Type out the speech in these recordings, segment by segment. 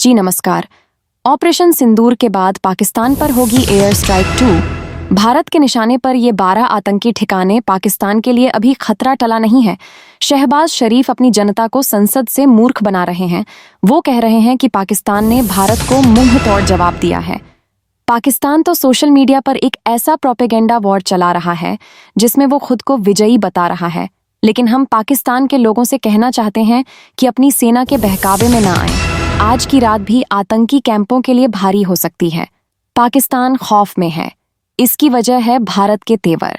जी नमस्कार। ऑपरेशन सिंदूर के बाद पाकिस्तान पर होगी एयर स्ट्राइक 2। भारत के निशाने पर ये 12 आतंकी ठिकाने पाकिस्तान के लिए अभी खतरा टला नहीं है। शहबाज शरीफ अपनी जनता को संसद से मूर्ख बना रहे हैं। वो कह रहे हैं कि पाकिस्तान ने भारत को मुंह तोड़ जवाब दिया है। पाकिस्तान तो सोशल मीडिया पर एक ऐसा प्रोपेगेंडा वॉर चला रहा है जिसमें वो खुद को विजयी बता रहा है, लेकिन हम पाकिस्तान के लोगों से कहना चाहते हैं कि अपनी सेना के बहकावे में ना आएं। आज की रात भी आतंकी कैंपों के लिए भारी हो सकती है। पाकिस्तान खौफ में है। इसकी वजह है भारत के तेवर।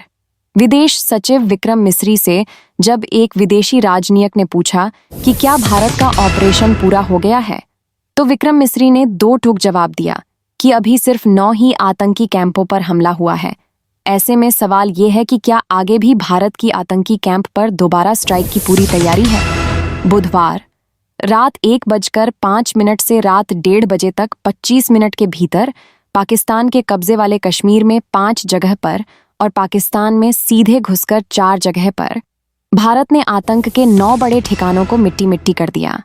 विदेश सचिव विक्रम मिस्री से जब एक विदेशी राजनयिक ने पूछा कि क्या भारत का ऑपरेशन पूरा हो गया है, तो विक्रम मिस्री ने दो टूक जवाब दिया कि अभी सिर्फ 9 ही आतंकी कैंपों पर हमला हुआ है। ऐसे में सवाल ये है कि क्या आगे भी भारत की आतंकी कैंप पर दोबारा स्ट्राइक की पूरी तैयारी है। बुधवार रात 1:05 से रात 1:30 बजे तक 25 मिनट के भीतर पाकिस्तान के कब्जे वाले कश्मीर में 5 जगह पर और पाकिस्तान में सीधे घुसकर 4 जगह पर भारत ने आतंक के 9 बड़े ठिकानों को मिट्टी मिट्टी कर दिया,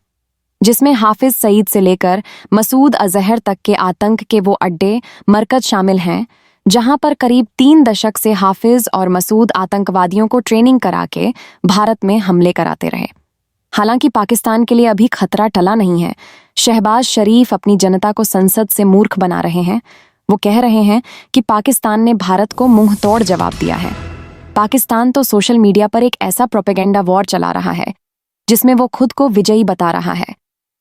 जिसमें हाफिज सईद से लेकर मसूद अजहर तक के आतंक के वो अड्डे मरकज शामिल हैं जहां पर करीब 3 दशक से हाफिज और मसूद आतंकवादियों को ट्रेनिंग करा के भारत में हमले कराते रहे। हालांकि पाकिस्तान के लिए अभी खतरा टला नहीं है। शहबाज शरीफ अपनी जनता को संसद से मूर्ख बना रहे हैं। वो कह रहे हैं कि पाकिस्तान ने भारत को मुंह तोड़ जवाब दिया है। पाकिस्तान तो सोशल मीडिया पर एक ऐसा प्रोपेगेंडा वॉर चला रहा है जिसमें वो खुद को विजयी बता रहा है,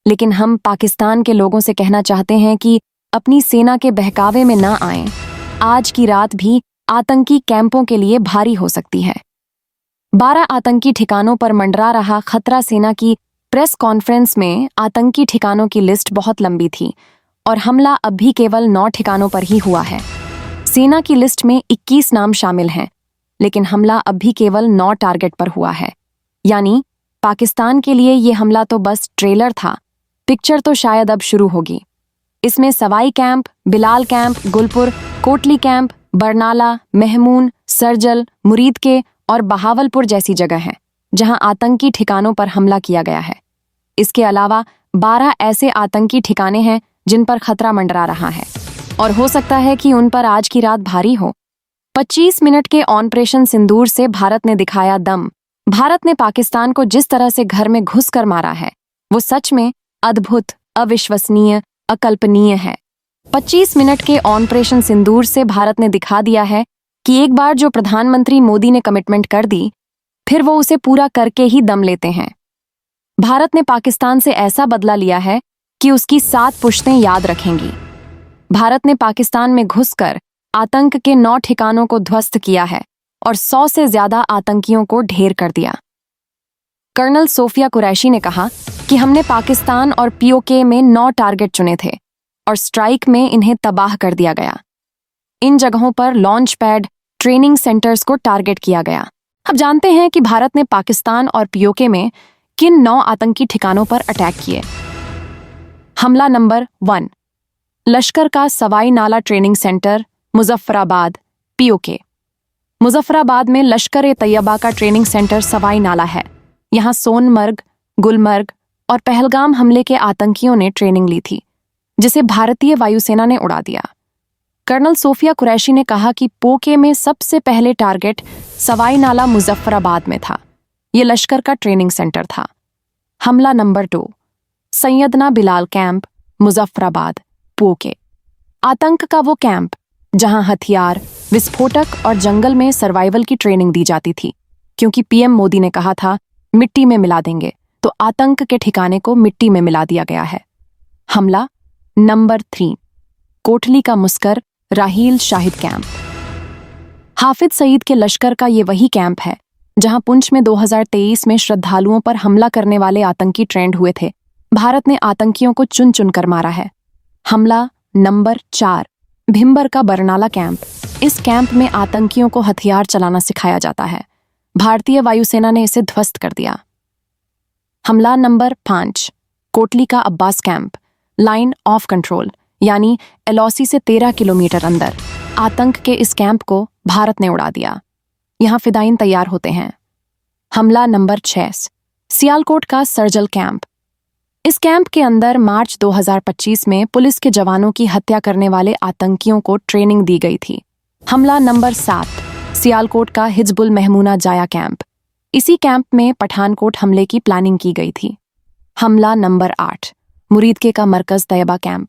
लेकिन हम पाकिस्तान के लोगों से कहना चाहते हैं कि अपनी सेना के बहकावे में ना आएं। आज की रात भी आतंकी कैंपों के लिए भारी हो सकती है। 12 आतंकी ठिकानों पर मंडरा रहा खतरा। सेना की प्रेस कॉन्फ्रेंस में आतंकी ठिकानों की लिस्ट बहुत लंबी थी और हमला अब भी केवल 9 ठिकानों पर ही हुआ है। सेना की लिस्ट में 21 नाम शामिल हैं, लेकिन हमला अब भी केवल 9 टारगेट पर हुआ है। यानी पाकिस्तान के लिए ये हमला तो बस ट्रेलर था, पिक्चर तो शायद अब शुरू होगी। इसमें Sawai camp, Bilal camp, Gulpur, Kotli camp, Barnala, Mahmoon, Sarjal, Muridke और बहावलपुर जैसी जगह हैं जहां आतंकी ठिकानों पर हमला किया गया है। इसके अलावा 12 ऐसे आतंकी ठिकाने हैं जिन पर खतरा मंडरा रहा है और हो सकता है कि उन पर आज की रात भारी हो। 25 मिनट के ऑपरेशन सिंदूर से भारत ने दिखाया दम। भारत ने पाकिस्तान को जिस तरह से घर में घुस कर मारा है वो सच में अद्भुत, अविश्वसनीय, अकल्पनीय है। 25 मिनट के ऑपरेशन सिंदूर से भारत ने दिखा दिया है कि एक बार जो प्रधानमंत्री मोदी ने कमिटमेंट कर दी, फिर वो उसे पूरा करके ही दम लेते हैं। भारत ने पाकिस्तान से ऐसा बदला लिया है कि उसकी 7 पुश्तें याद रखेंगी। भारत ने पाकिस्तान में घुसकर आतंक के 9 ठिकानों को ध्वस्त किया है और 100 से ज्यादा आतंकियों को ढेर कर दिया। कर्नल सोफिया कुरैशी ने कहा कि हमने पाकिस्तान और पीओके में 9 टारगेट चुने थे और स्ट्राइक में इन्हें तबाह कर दिया गया। इन जगहों पर लॉन्च पैड, ट्रेनिंग सेंटर्स को टारगेट किया गया। अब जानते हैं कि भारत ने पाकिस्तान और पीओके में किन 9 आतंकी ठिकानों पर अटैक किए। हमला नंबर 1, लश्कर का सवाई नाला training centre, Muzaffarabad, PoK. Muzaffarabad में लश्कर-ए-तैयबा का ट्रेनिंग सेंटर सवाई नाला है। यहाँ सोनमर्ग, गुलमर्ग और पहलगाम हमले के आतंकियों ने ट्रेनिंग ली थी, जिसे भारतीय वायुसेना ने उड़ा दिया। कर्नल सोफिया कुरैशी ने कहा कि पोके में सबसे पहले टारगेट सवाई नाला मुजफ्फराबाद में था। ये लश्कर का ट्रेनिंग सेंटर था। हमला नंबर 2, सैयदना बिलाल कैंप, मुजफ्फराबाद, पोके। आतंक का वो कैंप जहां हथियार, विस्फोटक और जंगल में सर्वाइवल की ट्रेनिंग दी जाती थी, क्योंकि पीएम मोदी ने कहा था मिट्टी में मिला देंगे, तो आतंक के ठिकाने को मिट्टी में मिला दिया गया है। हमला नंबर 3, कोटली का मुस्कर राहील शाहिद कैंप। हाफिज सईद के लश्कर का ये वही कैंप है जहां पुंछ में 2023 में श्रद्धालुओं पर हमला करने वाले आतंकी ट्रेंड हुए थे। भारत ने आतंकियों को चुन चुन कर मारा है। हमला नंबर 4, भिम्बर का बरनाला कैंप। इस कैंप में आतंकियों को हथियार चलाना सिखाया जाता है। भारतीय वायुसेना ने इसे ध्वस्त कर दिया। हमला नंबर 5, कोटली का Abbas camp, line of control यानी एलओसी से 13 किलोमीटर अंदर। आतंक के इस कैंप को भारत ने उड़ा दिया। यहाँ फिदाइन तैयार होते हैं। हमला नंबर 6, सियालकोट का सरजल कैंप। इस कैंप के अंदर मार्च 2025 में पुलिस के जवानों की हत्या करने वाले आतंकियों को ट्रेनिंग दी गई थी। हमला नंबर 7, सियालकोट का हिजबुल महमूना जाया कैंप। इसी कैंप में पठानकोट हमले की प्लानिंग की गई थी। हमला नंबर 8, मुरीदके का मरकज तैयबा कैंप,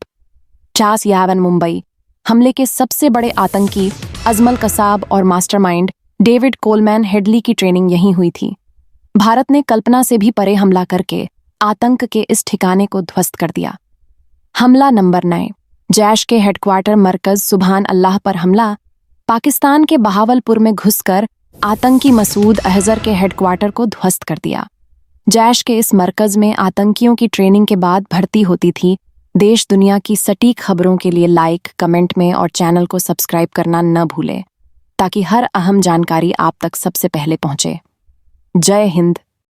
चास यावन मुंबई। हमले के सबसे बड़े आतंकी अजमल कसाब और मास्टरमाइंड डेविड कोलमैन हेडली की ट्रेनिंग यहीं हुई थी। भारत ने कल्पना से भी परे हमला करके आतंक के इस ठिकाने को ध्वस्त कर दिया। हमला नंबर 9, जैश के हेडक्वार्टर मरकज सुभान अल्लाह पर हमला। पाकिस्तान के बहावलपुर में घुसकर आतंकी मसूद अहजर के हेडक्वार्टर को ध्वस्त कर दिया। जैश के इस मरकज में आतंकियों की ट्रेनिंग के बाद भर्ती होती थी। देश दुनिया की सटीक खबरों के लिए लाइक, कमेंट में और चैनल को सब्सक्राइब करना न भूलें, ताकि हर अहम जानकारी आप तक सबसे पहले पहुंचे। जय हिंद।